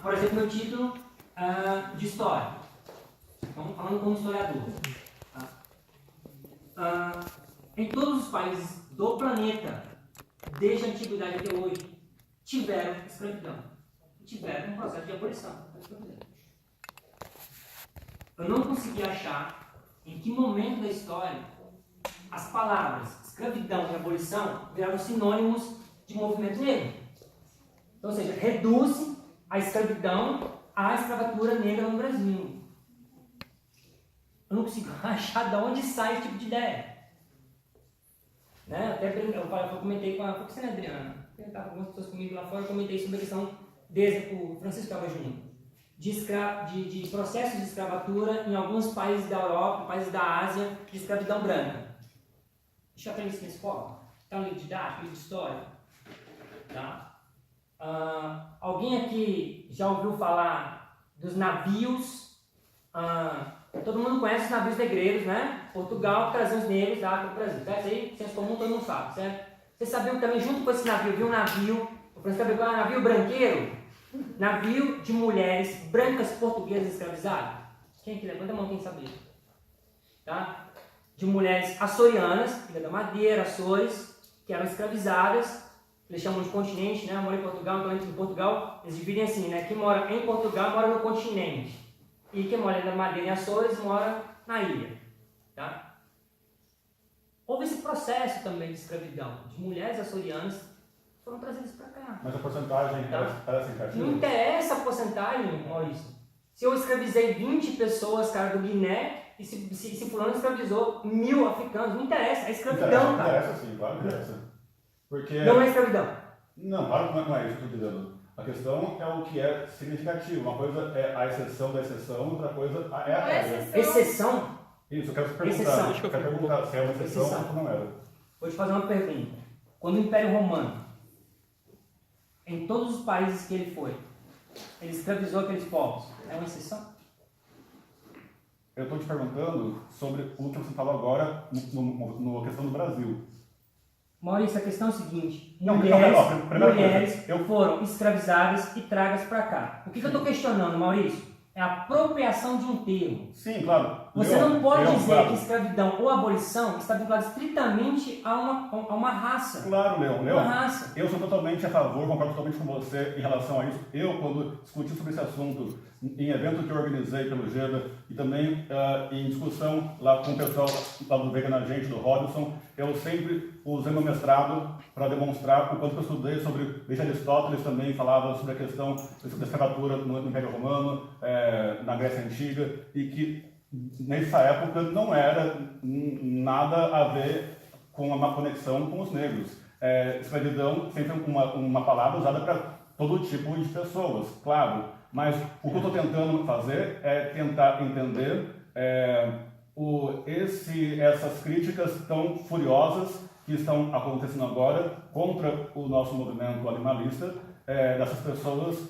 por exemplo, meu título de história. Então, falando como historiador. Em todos os países do planeta, desde a antiguidade até hoje, tiveram escravidão. Tiveram um processo de abolição da escravidão. Eu não consegui achar em que momento da história as palavras escravidão e abolição viraram sinônimos de movimento negro. Então, ou seja, reduz a escravidão à escravatura negra no Brasil. Eu não consigo achar de onde sai esse tipo de ideia. Né? Até eu comentei com a Adriana, estava com algumas pessoas comigo lá fora, eu comentei sobre a questão desde o Francisco estava junto, de processos de escravatura em alguns países da Europa, países da Ásia, de escravidão branca. Deixa eu aprender isso na escola. Está no livro didático, livro de história. Tá? Alguém aqui já ouviu falar dos navios? Todo mundo conhece os navios negreiros, né? Portugal trazia os negros da África para o Brasil. Certo? Isso aí, senso comum, todo mundo sabe, certo? Vocês sabiam que também, junto com esse navio, viu um navio, o Francisco sabe qual é? Navio branqueiro? Navio de mulheres brancas portuguesas escravizadas. Quem aqui levanta a mão, quem sabia? Tá? De mulheres açorianas, Ilha da Madeira, Açores, que eram escravizadas, eles chamam de continente, né? Mora em Portugal, então em Portugal eles dividem assim, né? Quem mora em Portugal mora no continente. E quem mora na Madeira e Açores mora na ilha. Tá? Houve esse processo também de escravidão, de mulheres açorianas foram trazidas para cá. Mas a porcentagem era significativa? Não interessa a porcentagem, Maurício. Se eu escravizei 20 pessoas, cara, do Guiné, e se fulano escravizou 1000 africanos, não interessa, é escravidão, cara. Interessa sim, claro que interessa. Porque... Não é escravidão. Não, claro que não é isso que eu estou dizendo. A questão é o que é significativo. Uma coisa é a exceção da exceção, outra coisa é a regra. Exceção? Isso, eu quero perguntar. Exceção. Eu quero perguntar se é uma exceção ou não era. Vou te fazer uma pergunta. Quando o Império Romano, em todos os países que ele foi, ele escravizou aqueles povos, é uma exceção? Eu estou te perguntando sobre o que você falou agora na questão do Brasil. Maurício, a questão é o seguinte: Não, mulheres foram escravizadas e tragas para cá. O que eu estou questionando, Maurício? É a apropriação de um termo. Sim, claro. Você não pode dizer que escravidão ou abolição está vinculada estritamente a uma raça. Claro, Leão. Uma raça. Eu sou totalmente a favor, concordo totalmente com você em relação a isso. Eu, quando discuti sobre esse assunto em evento que eu organizei pelo GEDA e também em discussão lá com o pessoal lá do Vegana Gente, do Robson, eu sempre usei meu mestrado para demonstrar o quanto eu estudei sobre, desde Aristóteles também falava sobre a questão da escravatura no Império Romano, na Grécia Antiga, e que nessa época não era nada a ver com uma conexão com os negros. Escravidão sempre é uma palavra usada para todo tipo de pessoas, claro. Mas o que eu estou tentando fazer é tentar entender essas críticas tão furiosas que estão acontecendo agora contra o nosso movimento animalista, dessas pessoas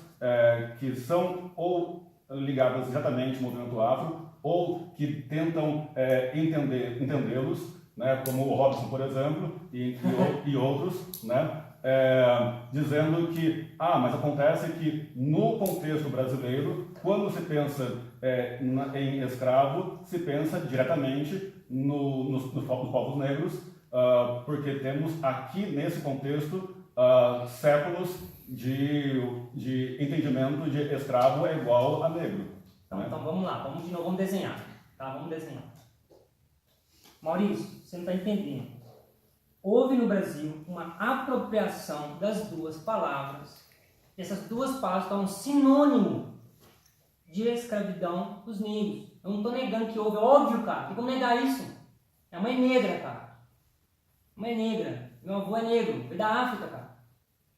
que são ou ligadas diretamente ao movimento afro, ou que tentam entendê-los, né, como o Robson, por exemplo, e outros, né, dizendo que, mas acontece que no contexto brasileiro, quando se pensa em escravo, se pensa diretamente nos povos negros, porque temos aqui nesse contexto séculos de entendimento de escravo é igual a negro. Então vamos lá, vamos desenhar. Tá? Vamos desenhar. Maurício, você não está entendendo. Houve no Brasil uma apropriação das duas palavras. Essas duas palavras estão sinônimo de escravidão dos negros. Eu não estou negando que houve, é óbvio, cara. Tem como negar isso? Minha mãe é negra, cara. Minha mãe é negra. Meu avô é negro. Veio da África, cara.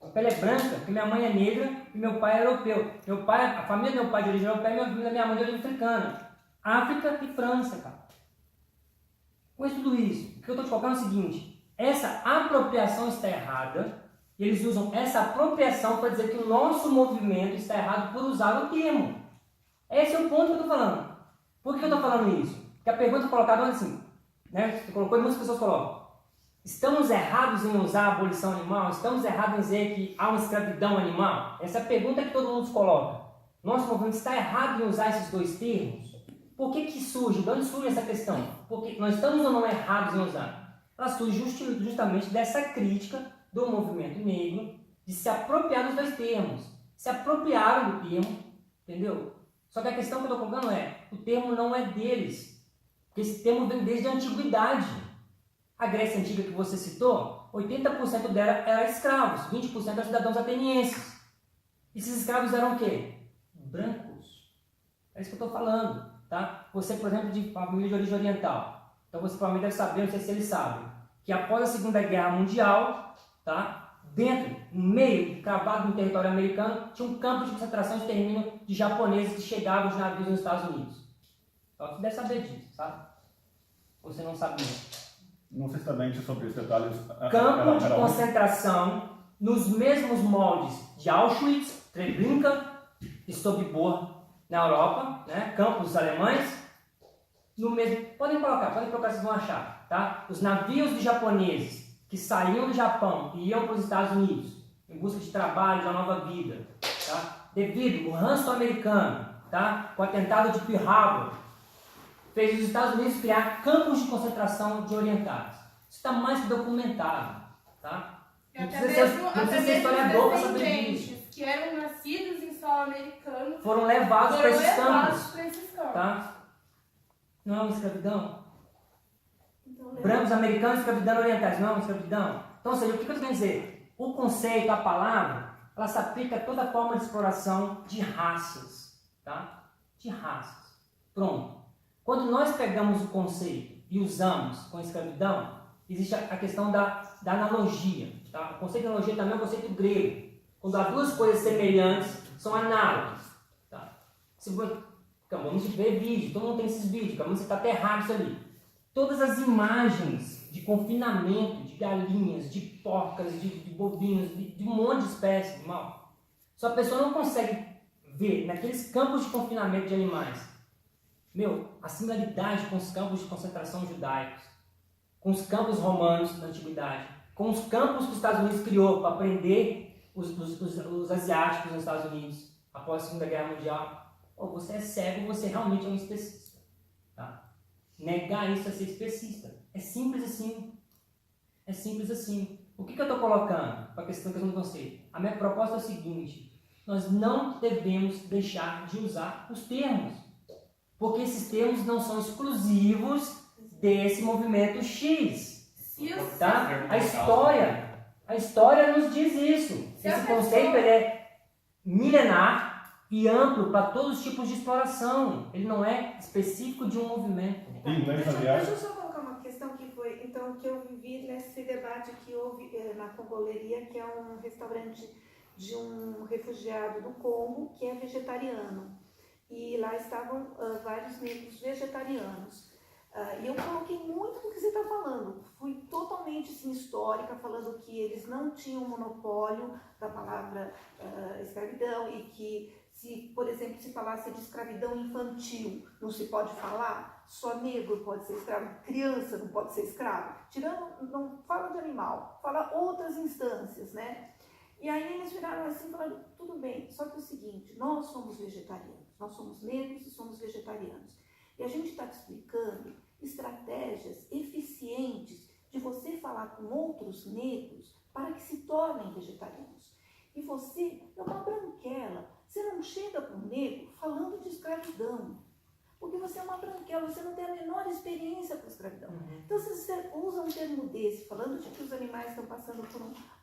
A pele é branca, porque minha mãe é negra e meu pai é europeu. A família do meu pai de origem europeia e a família da minha mãe de origem africana. África e França, cara. Com isso tudo isso, o que eu estou te colocando é o seguinte: essa apropriação está errada, e eles usam essa apropriação para dizer que o nosso movimento está errado por usar o termo. Esse é o ponto que eu estou falando. Por que eu estou falando isso? Porque a pergunta colocada é assim, né? Você colocou e muitas pessoas colocam: estamos errados em usar a abolição animal? Estamos errados em dizer que há uma escravidão animal? Essa é a pergunta que todo mundo se coloca. Nosso movimento está errado em usar esses dois termos? Por que surge? De onde surge essa questão? Porque nós estamos ou não errados em usar? Ela surge justamente dessa crítica do movimento negro de se apropriar dos dois termos. Se apropriaram do termo, entendeu? Só que a questão que eu estou colocando o termo não é deles. Porque esse termo vem desde a antiguidade. A Grécia Antiga que você citou, 80% dela era escravos, 20% eram cidadãos atenienses. Esses escravos eram o quê? Brancos. É isso que eu estou falando. Tá? Você, por exemplo, de família de origem oriental. Então você provavelmente deve saber, não sei se eles sabem, que após a Segunda Guerra Mundial, tá? Dentro, no meio, cravado no território americano, tinha um campo de concentração e extermínio de japoneses que chegavam os navios nos Estados Unidos. Então você deve saber disso, sabe? Você não sabia. Não sei exatamente sobre os detalhes. Campo de concentração nos mesmos moldes de Auschwitz, Treblinka e Sobibor na Europa, né? Campos alemães, no mesmo. Podem colocar, vocês vão achar, tá? Os navios de japoneses que saíam do Japão e iam para os Estados Unidos em busca de trabalho, de uma nova vida, tá? Devido ao ranço americano, tá? Com o atentado de Pearl Harbor, fez os Estados Unidos criar campos de concentração de orientais. Isso está mais que documentado, tá? Não precisa ser historiador para saber disso. Que eram nascidos em solo americano foram levados para esses campos. Tá? Tá? Não é uma escravidão? Então, Brancos americanos, escravidão orientais, não é uma escravidão? Então, ou seja, o que eu estou querendo dizer? O conceito, a palavra, ela se aplica a toda forma de exploração de raças. Tá? De raças. Pronto. Quando nós pegamos o conceito e usamos com escravidão, existe a questão da analogia. Tá? O conceito de analogia também é um conceito grego. Quando há duas coisas semelhantes, são análogas. Tá? Acabamos de ver vídeo, todo mundo tem esses vídeos, acabamos de citar até errado isso ali. Todas as imagens de confinamento de galinhas, de porcas, de bovinos, de um monte de espécies de animal. Só a pessoa não consegue ver naqueles campos de confinamento de animais, a similaridade com os campos de concentração judaicos, com os campos romanos da antiguidade, com os campos que os Estados Unidos criou para prender os asiáticos nos Estados Unidos após a Segunda Guerra Mundial. Você é cego, você realmente é um especista. Tá? Negar isso é ser especista. É simples assim. É simples assim. O que eu estou colocando para a questão do conceito? A minha proposta é o seguinte: nós não devemos deixar de usar os termos, porque esses termos não são exclusivos desse movimento X. Tá? A história nos diz isso. Esse conceito ele é milenar e amplo para todos os tipos de exploração. Ele não é específico de um movimento. Deixa eu só colocar uma questão que foi, então, que eu vivi nesse debate que houve na Congoleria, que é um restaurante de um refugiado do Congo que é vegetariano. E lá estavam vários negros vegetarianos. E eu coloquei muito do que você está falando. Fui totalmente assim, histórica, falando que eles não tinham monopólio da palavra escravidão e que, se, por exemplo, se falasse de escravidão infantil, não se pode falar, só negro pode ser escravo, criança não pode ser escravo. Tirando, não fala de animal, fala outras instâncias, né? E aí eles viraram assim, falando, tudo bem, só que é o seguinte, nós somos vegetarianos, nós somos negros e somos vegetarianos. E a gente está te explicando estratégias eficientes de você falar com outros negros para que se tornem vegetarianos. E você é uma branquela, você não chega para um negro falando de escravidão, porque você é uma branquela, você não tem a menor experiência com a escravidão. Então, se você usa um termo desse, falando de que os animais estão passando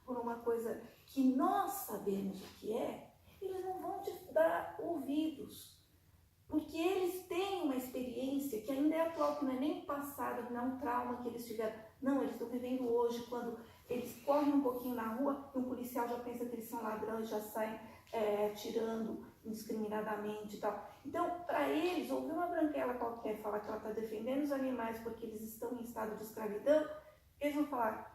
por uma coisa que nós sabemos o que é, eles não vão te dar ouvidos. Porque eles têm uma experiência que ainda é atual, que não é nem passada, não é um trauma que eles tiveram. Não, eles estão vivendo hoje, quando eles correm um pouquinho na rua, e um policial já pensa que eles são ladrões, já saem tirando indiscriminadamente e tal. Então, para eles, ouvir uma branquela qualquer falar que ela está defendendo os animais porque eles estão em estado de escravidão, eles vão falar...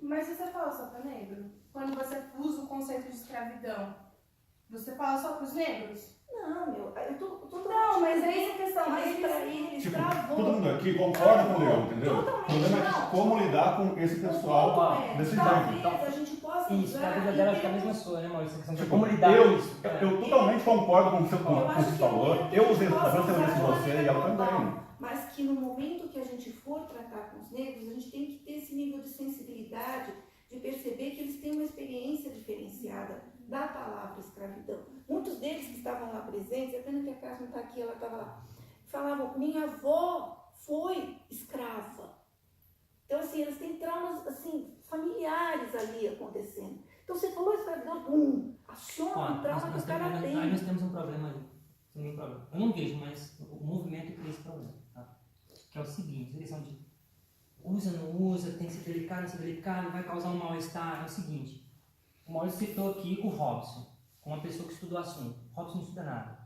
Mas você fala só para negro? Quando você usa o conceito de escravidão, você fala só para os negros? Não, eu tô não, mas é essa questão. Mas para eles, tipo, travou. todo mundo aqui concorda com o Leão, entendeu? O problema é como lidar com esse pessoal desse jeito. A gente pode possa Isso, usar a vida em dela fica a termos- mesma sua, né, Maurício? Essa questão de Tipo, como lidar com isso. eu totalmente concordo com o que você Eu acho que falou. é Eu usei que essa possa frase, eu disse usar de você e maneira ela também. global, mas que no momento que a gente for tratar com os negros, a gente tem que ter esse nível de sensibilidade, de perceber que eles têm uma experiência diferenciada da palavra escravidão. Muitos deles que estavam lá presentes, a pena que a Cássia não está aqui, ela estava lá, falavam, minha avó foi escrava. Então, assim, eles têm traumas, assim, familiares ali acontecendo. Então, você falou escravidão, aciona um trauma que o cara tem. Aí nós temos um problema ali. Tem um problema. Eu não vejo, mas o movimento cria esse problema. Tá? Que é o seguinte, a questão de usa, não usa, tem que ser delicado, não ser delicado, vai causar um mal-estar. É o seguinte, o Maurício citou aqui o Robson, como uma pessoa que estudou o assunto. O Robson não estuda nada.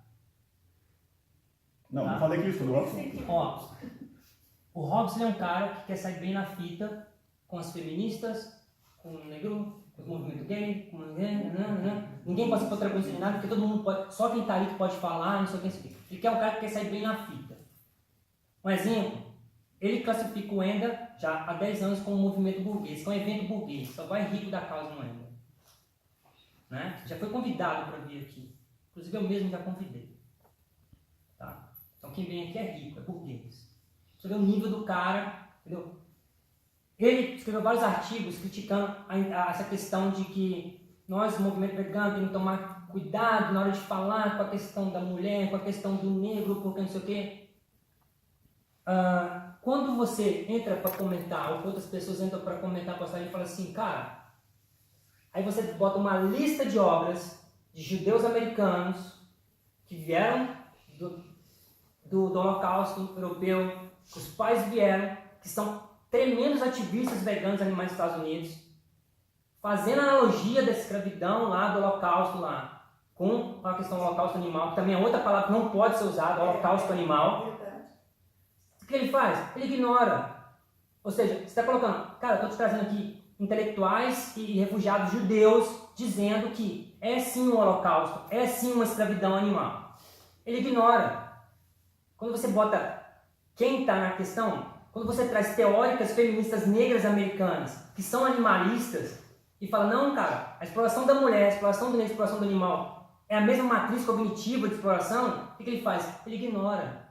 Não, Tá? não falei que isso estudou. Ó, o Robson é um cara que quer sair bem na fita com as feministas, com o negro, com o movimento gay, com ninguém pode ser protagonista de nada, porque todo mundo pode, só quem tá ali que pode falar, não sei o que, não sei o que. Ele quer um cara que quer sair bem na fita. Um exemplo, ele classifica o Enda já há 10 anos como um movimento burguês, que é um evento burguês, só vai rico da causa no Enda. Né? Já foi convidado para vir aqui. Inclusive eu mesmo já convidei. Tá? Então quem vem aqui é rico, é burguês. Você vê o nível do cara, entendeu? Ele escreveu vários artigos criticando essa questão de que nós, o movimento vegano, temos que tomar cuidado na hora de falar com a questão da mulher, com a questão do negro, porque não sei o quê. Quando você entra para comentar, ou outras pessoas entram para comentar a postagem e falam assim, cara, aí você bota uma lista de obras de judeus americanos que vieram do Holocausto Europeu, que os pais vieram, que são tremendos ativistas veganos animais dos Estados Unidos, fazendo analogia da escravidão lá, do Holocausto lá, com a questão do Holocausto animal, que também é outra palavra que não pode ser usada, Holocausto animal. O que ele faz? Ele ignora. Ou seja, você está colocando, cara, eu estou te trazendo aqui intelectuais e refugiados judeus dizendo que é sim um Holocausto, é sim uma escravidão animal. Ele ignora. Quando você bota quem está na questão, quando você traz teóricas feministas negras americanas que são animalistas e fala, não, cara, a exploração da mulher, a exploração do negro, a exploração do animal é a mesma matriz cognitiva de exploração, o que ele faz? Ele ignora.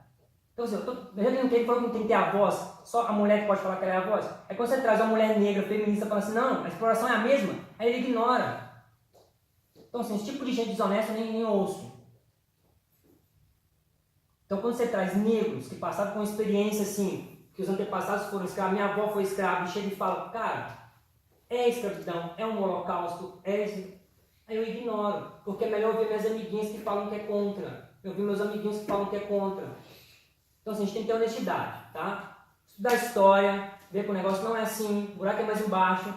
Então, assim, ele falou que não tem que ter a voz, só a mulher que pode falar que ela é a voz. Aí quando você traz uma mulher negra, feminista, fala assim, não, a exploração é a mesma, aí ele ignora. Então, assim, esse tipo de gente desonesta eu nem ouço. Então, quando você traz negros que passaram com uma experiência assim, que os antepassados foram escravos, minha avó foi escrava, e chega e fala, cara, é escravidão, é um holocausto, é isso. Aí eu ignoro, porque é melhor ouvir minhas amiguinhas que falam que é contra, eu ouvir meus amiguinhos que falam que é contra. Então, assim, a gente tem que ter honestidade, tá? Estudar história, ver que o negócio não é assim, o buraco é mais embaixo.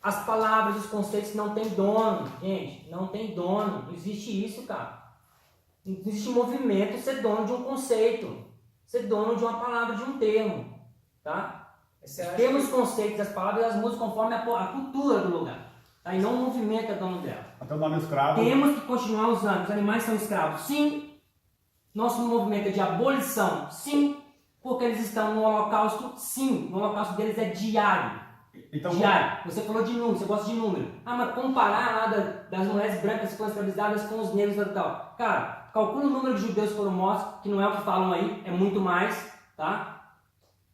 As palavras, os conceitos não tem dono, gente, não tem dono, não existe isso, cara. Não existe movimento ser dono de um conceito, ser dono de uma palavra, de um termo, tá? Temos conceitos das palavras, elas mudam conforme a cultura do lugar, tá? E não o movimento é dono dela. Até o nome escravo. Temos que continuar usando, os animais são escravos, sim. Nosso movimento é de abolição, sim. Porque eles estão no holocausto, sim. O holocausto deles é diário. Então, diário. Você falou de número, você gosta de número. Ah, mas comparar lá das mulheres brancas que foram escravizadas com os negros e tal. Cara, calcula o número de judeus que foram mortos, que não é o que falam aí, é muito mais, tá?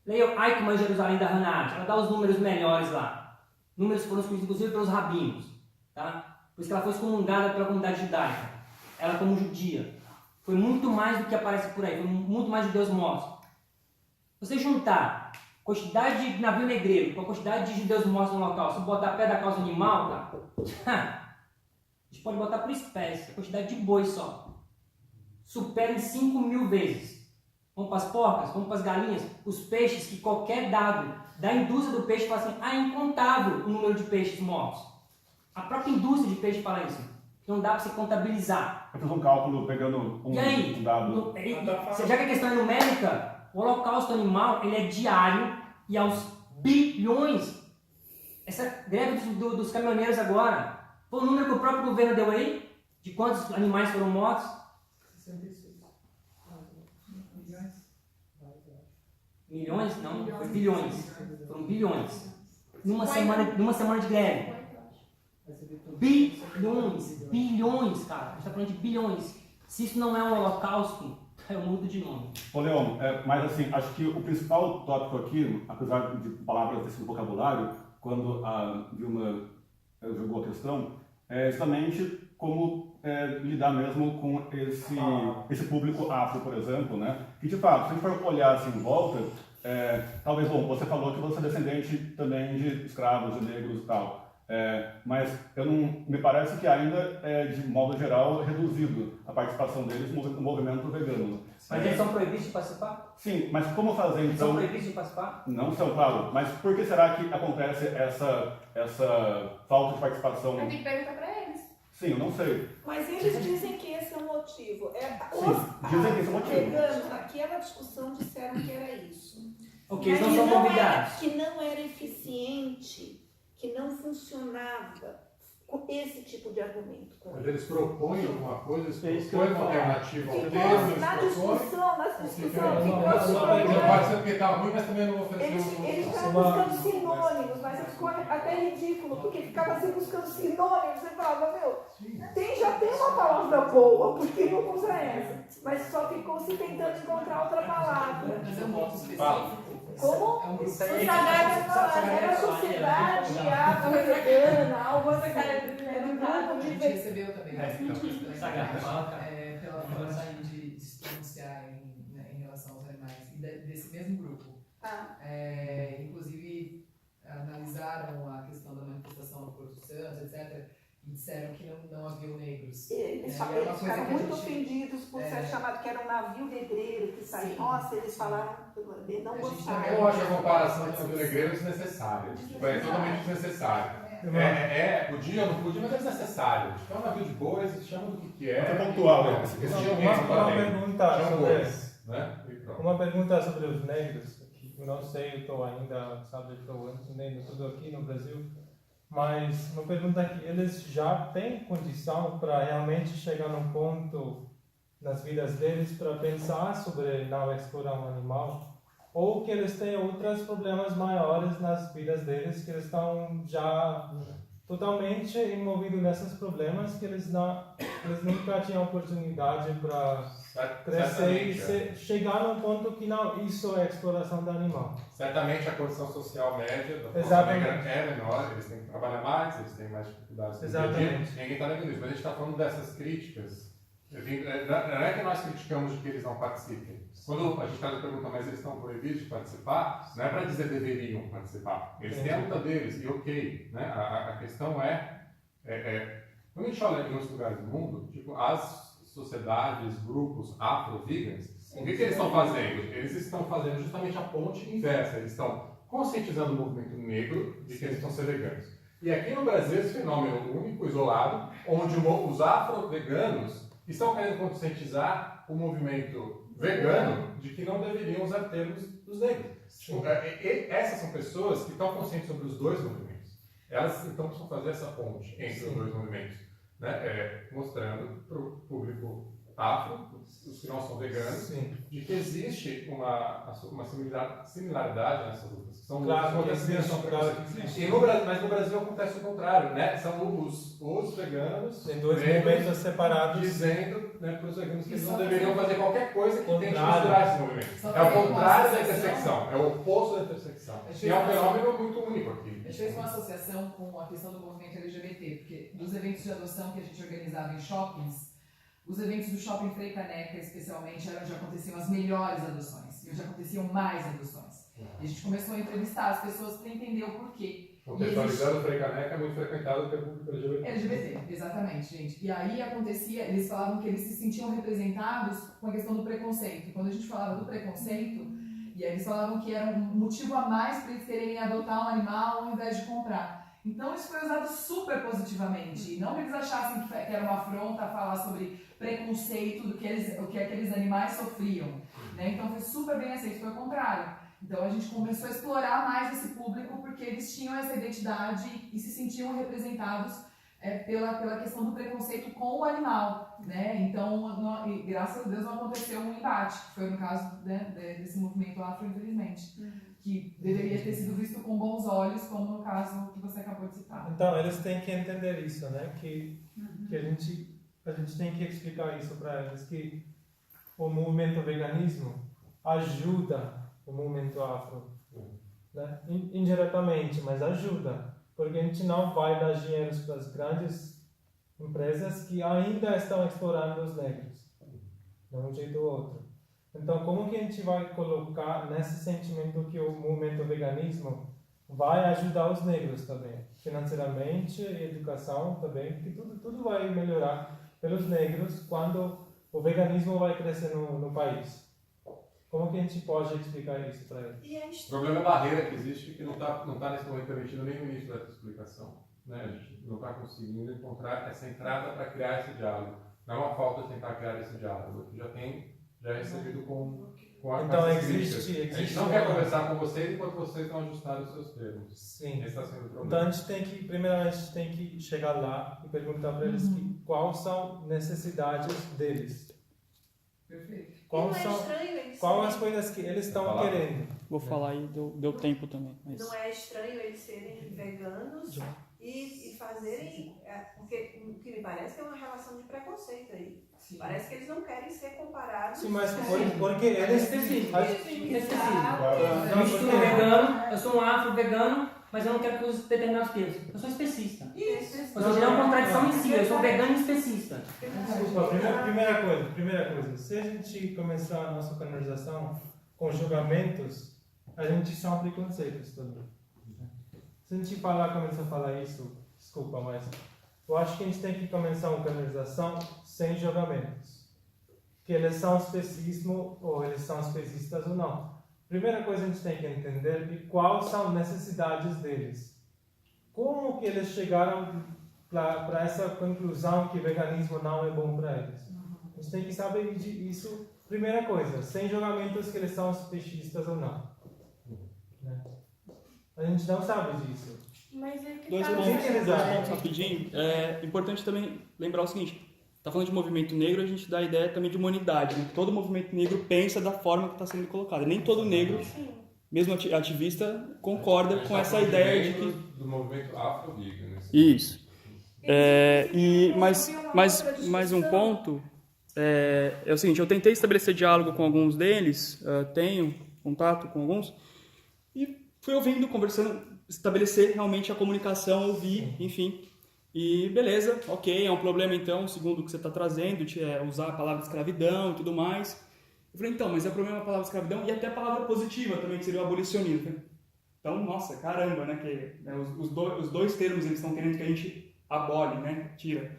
Leia Eichmann, Jerusalém, da Hannah Arendt. Ela dá os números melhores lá. Números que foram escolhidos, inclusive, pelos rabinos, tá? Por isso que ela foi excomungada pela comunidade judaica. Ela como judia. Foi muito mais do que aparece por aí, foi muito mais judeus mortos. Você juntar a quantidade de navio negreiro com a quantidade de judeus mortos no local, se botar pé da causa animal, tá? A gente pode botar por espécie, a quantidade de boi só. Supera em 5.000 vezes. Vamos para as porcas, vamos para as galinhas, os peixes, que qualquer dado da indústria do peixe fala assim, é incontável o número de peixes mortos. A própria indústria de peixe fala isso. Não dá para você contabilizar. Eu fiz um cálculo pegando um dado. Já que a questão é numérica, o holocausto animal ele é diário e aos bilhões. Essa greve dos caminhoneiros agora, foi o número que o próprio governo deu aí, de quantos animais foram mortos? 66. Milhões? Não, foi bilhões. Foram bilhões. Numa semana de greve. Bilhões, cara. A gente tá falando de bilhões. Se isso não é um holocausto, eu mudo de nome. Ô, Leon, mas assim, acho que o principal tópico aqui, apesar de palavras desse vocabulário, quando a Vilma jogou a questão, é justamente como lidar mesmo com esse público afro, por exemplo, né? Que de fato, se a gente for olhar assim em volta, talvez, bom, você falou que você é descendente também de escravos, de negros e tal. Mas me parece que ainda de modo geral, reduzido a participação deles no movimento vegano. Mas eles são proibidos de participar? Sim, mas como fazer então? São proibidos de participar? Não são, claro. Mas por que será que acontece essa falta de participação? Tem que perguntar pra eles. Sim, eu não sei. Mas eles dizem que esse é o motivo. Dizem que esse é o motivo. Veganos, naquela discussão, disseram que era isso. Ok, eles não são convidados. Que não era eficiente, que não funcionava com esse tipo de argumento. Mas eles propõem alguma coisa, eles isso que eu propõem uma ia falar. alternativa ao Então, termo, na eles propõem. discussão, Não pode ser porque tá ruim, mas também não vou oferecer eles estavam buscando sinônimos, mas ficou até ridículo, porque ficava assim buscando sinônimos, você falava, já tem uma palavra boa, por que não usa essa? Mas só ficou se tentando encontrar outra palavra. Mas é um grupo específico. Como? É um grupo O Sagrado falava, era a sociedade afro-vegana, algo assim. Era um grupo A de gente recebeu também Sagrado. pela forma de se pronunciar em relação aos animais, e desse mesmo grupo. Inclusive, analisaram a questão da manifestação do Porto Santo, etc., e disseram que não haviam negros. Eles era uma coisa ficaram que a muito gente- ofendidos por ser chamado que era um navio negreiro que saiu. Nossa, eles falaram, não A gente gostaram. Eu acho a comparação com o negreiro desnecessária. Tipo, é totalmente desnecessária. Podia ou não podia, mas é desnecessário. Tipo, é um navio de bois, eles chamam do que é. É pontual, né? Eles tinham Uma mesmo lá dentro. pergunta Tinham sobre bois, né? E pronto. Uma pergunta sobre os negros, que eu não sei, eu estou ainda, estou entendendo tudo aqui no Brasil, mas uma pergunta que eles já têm condição para realmente chegar num ponto nas vidas deles para pensar sobre não explorar um animal, ou que eles têm outros problemas maiores nas vidas deles, que eles estão já totalmente envolvidos nesses problemas, que eles nunca tinham oportunidade para crescer e chegar num ponto que não, isso é exploração do animal. Certamente a condição social média da população Exatamente. negra é menor, eles têm que trabalhar mais, eles têm mais dificuldades no dia a dia. Exatamente. Ninguém está negando isso, mas a gente está falando dessas críticas. Não é que nós criticamos de que eles não participem. Quando a gente está perguntando, mas eles estão proibidos de participar, não é para dizer deveriam participar. Eles têm a luta deles, e ok. Né? A questão quando a gente olha em outros lugares do mundo, tipo, as sociedades, grupos afro-vegans, o que eles estão fazendo? Eles estão fazendo justamente a ponte inversa. Eles estão conscientizando o movimento negro de que eles estão ser veganos. E aqui no Brasil, esse fenômeno único, isolado, onde os afro-veganos estão querendo conscientizar o movimento vegano de que não deveriam usar termos dos negros. Essas são pessoas que estão conscientes sobre os dois movimentos. Elas então precisam fazer essa ponte entre os dois movimentos, né? Mostrando para o público afro, os que não são veganos, de que existe uma similaridade nessas lutas. São Claro, lutas que existe, claro que existe. mas no Brasil acontece o contrário, né? São os veganos Tem dois negros movimentos separados. dizendo, né, para os veganos que eles não deveriam fazer qualquer coisa que tente Contrário. misturar esse movimento. Só É o tem contrário uma da associação. intersecção, é o oposto da intersecção. E é um fenômeno muito único aqui. A gente fez uma associação com a questão do movimento LGBT, porque dos eventos de adoção que a gente organizava em shoppings, os eventos do Shopping Frei Caneca, especialmente, eram onde aconteciam as melhores adoções e onde aconteciam mais adoções. E a gente começou a entrevistar as pessoas para entender o porquê. Contextualizando, o Frei Caneca é muito frequentado pelo público LGBT. LGBT, exatamente, gente. E aí acontecia, eles falavam que eles se sentiam representados com a questão do preconceito. Quando a gente falava do preconceito, e aí eles falavam que era um motivo a mais para eles quererem adotar um animal ao invés de comprar. Então isso foi usado super positivamente. Não que eles achassem que era uma afronta falar sobre preconceito do que aqueles animais sofriam. Né? Então foi super bem aceito, foi o contrário. Então a gente começou a explorar mais esse público porque eles tinham essa identidade e se sentiam representados pela questão do preconceito com o animal. Né? Então, graças a Deus, não aconteceu um embate, que foi no caso, né, desse movimento afro, infelizmente. que deveria ter sido visto com bons olhos, como no caso que você acabou de citar. Então, eles têm que entender isso, né? Que a gente tem que explicar isso para eles, que o movimento veganismo ajuda o movimento afro, né? Indiretamente, mas ajuda, porque a gente não vai dar dinheiro para as grandes empresas que ainda estão explorando os negros, de um jeito ou outro. Então, como que a gente vai colocar nesse sentimento que o movimento veganismo vai ajudar os negros também, financeiramente e educação também, porque tudo vai melhorar pelos negros quando o veganismo vai crescer no país. Como que a gente pode explicar isso para eles? O problema é a barreira que existe, que não tá nesse momento permitido nem no início dessa explicação. Né? A gente não está conseguindo encontrar essa entrada para criar esse diálogo. Não é uma falta de tentar criar esse diálogo, que já é recebido com a Então, existe. existe A gente não quer conversar com vocês enquanto vocês não ajustarem os seus termos. Sim. Esse está sendo o problema. Então, a gente tem que, primeiramente, a gente tem que chegar lá e perguntar para eles quais são necessidades deles. Perfeito. Quais as coisas que eles estão querendo. Vou falar aí, deu tempo também. Mas... Não é estranho eles serem veganos e fazerem. Porque o que me parece que é uma relação de preconceito aí. Sim. Parece que eles não querem ser comparados. Sim, mas porque eles... Específico. Não, Eu misturo vegano, eu sou um afro vegano, mas eu não quero que use determinados termos. Eu sou especista. Isso. Ou seja, não é uma contradição em si, eu sou vegano e especista. Desculpa, primeira coisa, se a gente começar a nossa conversação com julgamentos, a gente sofre preconceitos também. Se a gente começar a falar isso, desculpa, mas eu acho que a gente tem que começar uma conversação sem julgamentos. Que eles são especismo ou eles são especistas ou não. Primeira coisa a gente tem que entender é quais são as necessidades deles. Como que eles chegaram para essa conclusão que veganismo não é bom para eles. A gente tem que saber isso, primeira coisa, sem julgamentos que eles são especistas ou não. Né? A gente não sabe disso. Mas é que Dois pontos rapidinho. É importante também lembrar o seguinte: está falando de movimento negro, a gente dá a ideia também de humanidade. Né? Todo movimento negro pensa da forma que está sendo colocado. Nem todo negro, mesmo ativista, concorda com essa ideia de que... do movimento afro-vegan. Isso. Mais um ponto é o seguinte: eu tentei estabelecer diálogo com alguns deles, tenho contato com alguns, e fui ouvindo, conversando, estabelecer realmente a comunicação, ouvir, enfim. E beleza, ok, é um problema então, segundo o que você está trazendo, usar a palavra escravidão e tudo mais. Eu falei, então, mas é o problema a palavra escravidão e até a palavra positiva também, que seria o abolicionismo. Então, nossa, caramba, né, que os dois termos eles estão querendo que a gente abole, né, tira.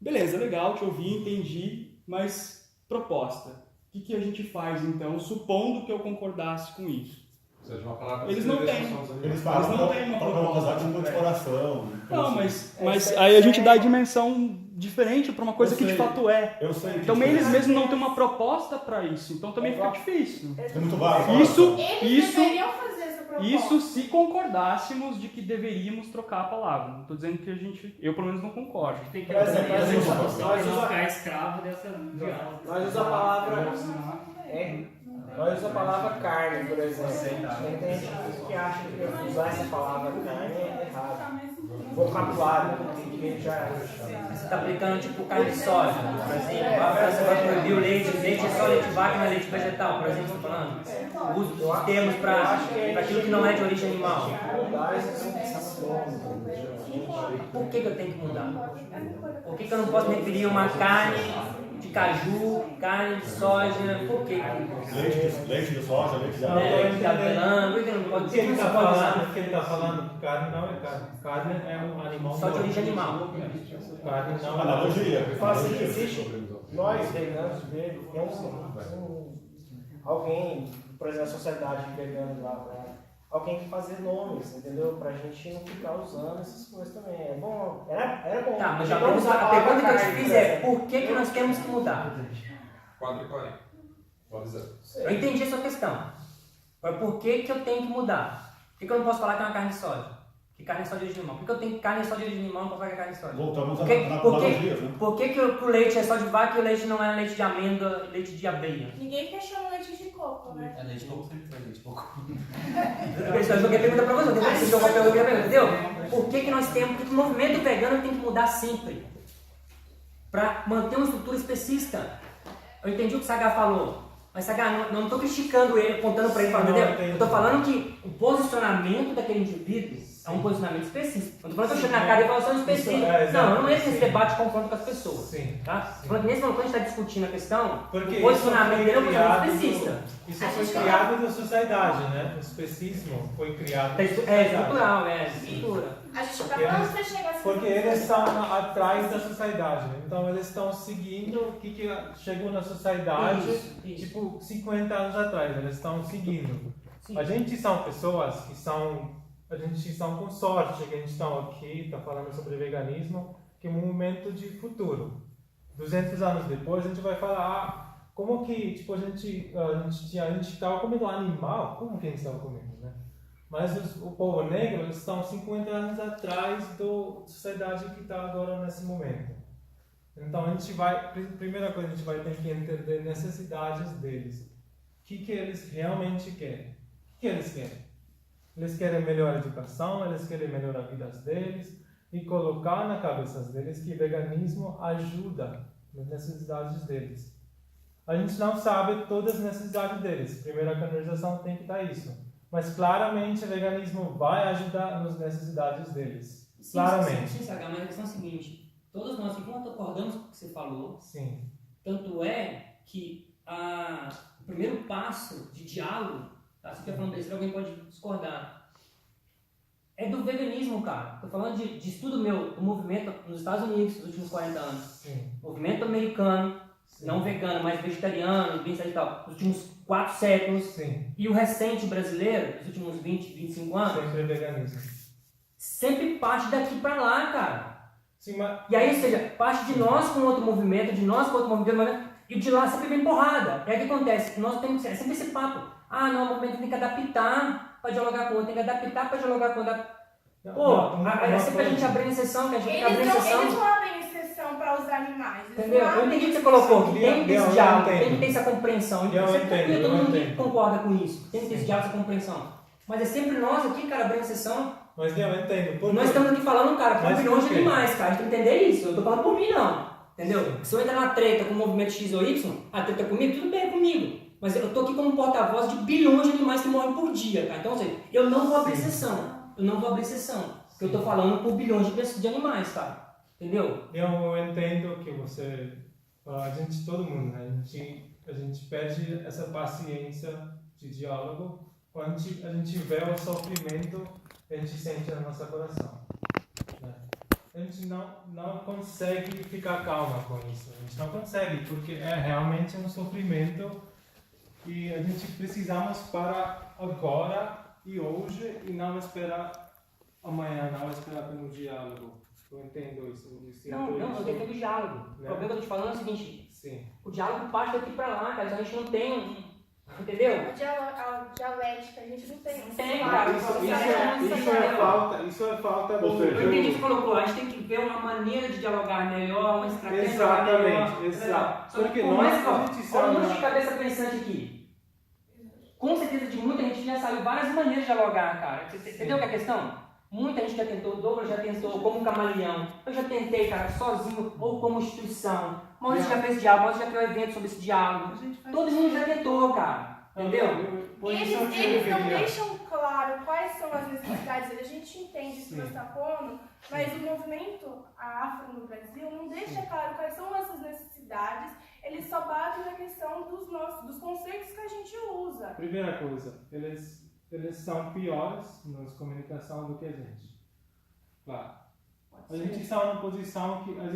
Beleza, legal, te ouvi, entendi, mas proposta. O que a gente faz então, supondo que eu concordasse com isso? Ou seja, uma palavra Eles não têm. Eles falam não têm uma proposta de exploração. Não, mas aí a gente dá a dimensão diferente para uma coisa que de fato é. Eu sei. Então eles mesmos não têm uma proposta para isso, então também fica difícil. É muito vago. Eles deveriam fazer essa proposta. Isso se concordássemos de que deveríamos trocar a palavra. Não estou dizendo que eu pelo menos não concordo. Tem que Por exemplo, não ficar escravo dessa diálogo. Nós usamos a palavra nós usamos a palavra carne, por exemplo. Tem gente que acha que usar essa palavra carne é errado. Vocabulário que já Você está aplicando tipo carne de soja, por exemplo. Você vai proibir o leite é só leite vaca, não é leite vegetal, por exemplo, estou falando. O uso dos termos para aquilo que não é de origem animal. Por que eu tenho que mudar? Por que eu não posso me referir a uma carne de caju, carne de soja? Por quê? Leite de soja, leite de Leite de avelã, por que eu não posso dizer? Ele está falando que carne não é carne. Carne é um animal. Só de origem animal. Carne não é. Analogia. fala assim que existe, nós veganos temos alguém, por exemplo, a sociedade de veganos lá, alguém que fazer nomes, entendeu? Pra gente não ficar usando essas coisas também. É bom, era bom. Tá, mas a pergunta que eu te fiz é por que nós temos que mudar? 4h40. Pode dizer. Eu entendi a sua questão. Mas por que eu tenho que mudar? Por que eu não posso falar que é uma carne de soja? E carne só de origem animal. Por que eu tenho carne só de origem animal, não posso falar carne sólica? Voltamos a Por analogias, né? que o leite é só de vaca e o leite não é leite de amêndoa, leite de aveia? Ninguém questiona leite de coco, né? É leite de coco sempre foi leite de coco. Eu joguei pergunta pra você, você jogou a pergunta, entendeu? Por que nós temos, porque o movimento vegano tem que mudar sempre? Para manter uma estrutura específica. Eu entendi o que o Sagar falou, mas Sagar, não estou criticando ele, apontando para ele, entendeu? Eu estou falando que o posicionamento daquele indivíduo é um posicionamento específico. Eu estou falando que eu chego na cara e falo só específico. Não, eu não entro nesse debate de confronto com as pessoas. Sim. Tá? Quando a gente está discutindo a questão, porque o posicionamento dele é um posicionamento criado especista. Isso foi criado na sociedade, né? O especismo foi criado na É sociedade. estrutural, estrutura. A gente tá falando pra chegar assim. Porque eles estão atrás da sociedade. Então eles estão seguindo o que chegou na sociedade, Isso. tipo 50 anos atrás. Eles estão seguindo. Sim. A gente são pessoas que são. A gente são com sorte que a gente está aqui, está falando sobre veganismo, que é um movimento de futuro. 200 anos depois a gente vai falar, como que tipo, a gente estava comendo animal, como que a gente estava comendo, né? Mas o povo negro eles estão 50 anos atrás da sociedade que está agora nesse momento. Então a gente vai, primeira coisa a gente vai ter que entender necessidades deles. O que eles realmente querem? O que eles querem? Eles querem melhor educação, eles querem melhorar a vida deles e colocar na cabeça deles que o veganismo ajuda nas necessidades deles. A gente não sabe todas as necessidades deles. Primeiro, a canonização tem que dar isso. Mas claramente o veganismo vai ajudar nas necessidades deles. Claramente. Sim, Sagar, mas a questão é a seguinte: todos nós aqui concordamos com o que você falou. Sim. Tanto é que o primeiro passo de diálogo, tá? Se eu falando besteira, alguém pode discordar. É do veganismo, cara. Estou falando de estudo meu, do movimento nos Estados Unidos nos últimos 40 anos. Sim. Movimento americano, sim, não vegano, mas vegetariano, bem e tal, nos últimos 4 séculos. Sim. E o recente brasileiro, nos últimos 20, 25 anos. Sempre veganismo. Sempre parte daqui pra lá, cara. Sim, mas... E aí, ou seja, parte de nós com outro movimento, de nós com outro movimento, e de lá sempre vem porrada. E aí o que acontece? Nós temos sempre esse papo. Não, o movimento tem que adaptar para dialogar com o outro, tem que adaptar para dialogar com o outro. É sempre a gente abrir exceção, que a gente abre exceção. Eles não abrem exceção para os animais. Entendeu? Eu entendi o que você colocou, que tem que ter esse diálogo, tem que ter essa compreensão. Todo mundo concorda com isso, tem que ter esse diálogo, essa compreensão. Mas é sempre nós aqui, cara, abrindo exceção. Mas eu entendo. Por nós estamos aqui falando, cara, com bilhões de animais, cara, a gente tem que entender isso. Eu tô falando por mim, não. Entendeu? Se eu entrar na treta com o movimento X ou Y, a treta é comigo, tudo bem, é comigo. Mas eu tô aqui como porta-voz de bilhões de animais que morrem por dia, cara. Então, ou seja, eu não vou abrir exceção. Eu não vou abrir exceção. Porque eu tô falando por bilhões de animais, cara. Entendeu? Eu entendo que você... A gente, todo mundo, né? A gente pede essa paciência de diálogo quando a gente vê o sofrimento que a gente sente no nosso coração. Né? A gente não consegue ficar calma com isso. A gente não consegue, porque é realmente um sofrimento que a gente precisamos para agora e hoje e não esperar amanhã, não esperar pelo diálogo. Eu entendo isso. Não, eu defendo o diálogo. Né? O problema que eu tô te falando é o seguinte: sim, o diálogo parte daqui pra lá, cara. A gente não tem entendeu? A dialética, a gente não tem. Tem, cara. Isso é falta do... Eu entendi o que você colocou. A gente tem que ver uma maneira de dialogar melhor, uma estratégia melhor. Exatamente, exato. Porque nós, a gente sabe... Olha um monte de cabeça pensante aqui. Com certeza de muita gente já saiu várias maneiras de dialogar, cara. Você entendeu que é a questão? Muita gente já tentou, o Douglas já tentou como camaleão. Eu já tentei, cara, sozinho ou como instituição. Maurício já fez diálogo, Maurício já criou evento sobre esse diálogo. Todo mundo já tentou, cara. Entendeu? Eles não deixam claro quais são as necessidades deles. A gente entende isso que você está pondo, mas o movimento afro no Brasil não deixa claro quais são essas necessidades. Eles só batem na questão dos conceitos que a gente usa. Primeira coisa, eles são piores na comunicação do que a gente. Claro. A gente está numa posição que a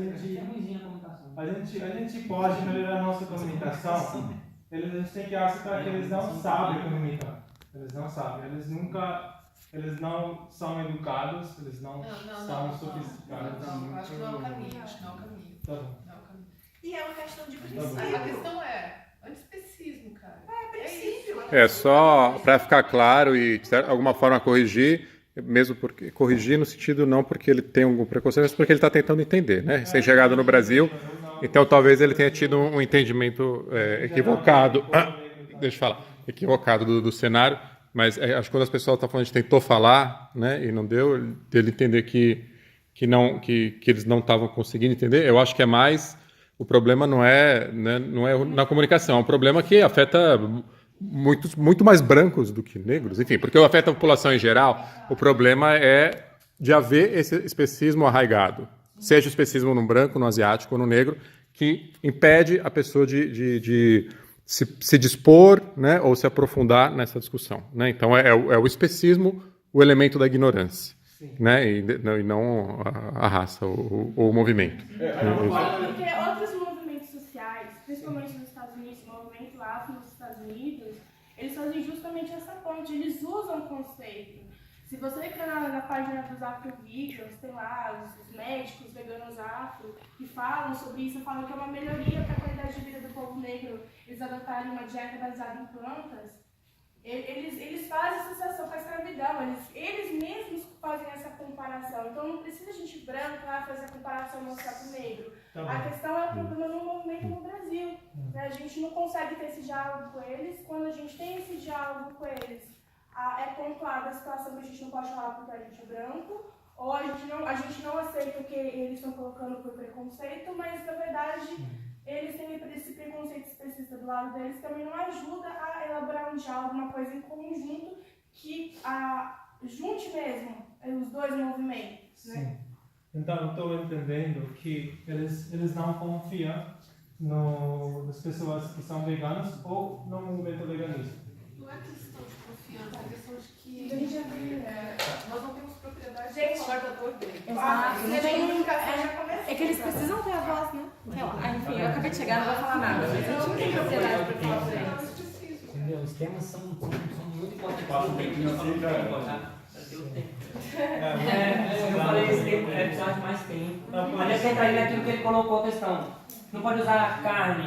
gente pode melhorar a nossa comunicação. A gente tem que aceitar que eles não sabem comunicar. Eles não sabem. Eles não são educados, eles não são sofisticados. Não, acho que não é o caminho. Acho que não é o caminho. Tá bom. Não é o caminho. E é uma questão de princípio. A questão é antiespecismo, cara. É princípio. É só para ficar claro e de alguma forma corrigir, mesmo porque corrigir no sentido não porque ele tem algum preconceito, mas porque ele está tentando entender, né? Recém-chegado no Brasil, então talvez ele tenha tido um entendimento equivocado, deixa eu falar, equivocado do cenário, mas acho que quando as pessoas estão falando, a gente tentou falar, né, e não deu, dele entender que eles não estavam conseguindo entender, eu acho que é mais, o problema não é, né, não é na comunicação, é um problema que afeta muito mais brancos do que negros, enfim, porque afeta a população em geral, o problema é de haver esse especismo arraigado, seja o especismo no branco, no asiático ou no negro, que impede a pessoa de se dispor, né, ou se aprofundar nessa discussão, né? Então é o especismo o elemento da ignorância, né, e não a raça ou o movimento. Porque outros movimentos sociais, principalmente nos Estados Unidos, o movimento afro nos Estados Unidos, eles fazem justamente essa ponte, eles usam o conceito. Se você entrar na página dos afro-vegans, tem lá os médicos veganos afro que falam sobre isso, falam que é uma melhoria para a qualidade de vida do povo negro, eles adotarem uma dieta baseada em plantas. Eles fazem associação com a escravidão, eles mesmos fazem essa comparação. Então não precisa a gente branca fazer a comparação no trato negro. A questão é o problema no movimento no Brasil. A gente não consegue ter esse diálogo com eles. Quando a gente tem esse diálogo com eles, é pontuada a situação que a gente não pode falar porque a gente é branco, ou a gente não aceita o que eles estão colocando por preconceito, mas na verdade eles têm esse preconceito específico do lado deles, também não ajuda a elaborar um diálogo, uma coisa em conjunto que junte mesmo os dois movimentos, né? Então, estou entendendo que eles não confiam nas pessoas que são veganas ou no movimento veganista. Não é questão de confiança, é questão de que nós não temos propriedade de falar da dor dele. É que eles precisam ter a voz, né? Enfim, eu acabei de chegar, não vou falar nada. Mas eu não tenho propriedade para falar por eles. Entendeu? Os temas são muito importantes. Eu falei esse tempo, precisar de mais tempo. Mas acrescentaria naquilo que ele colocou a questão. Não pode usar carne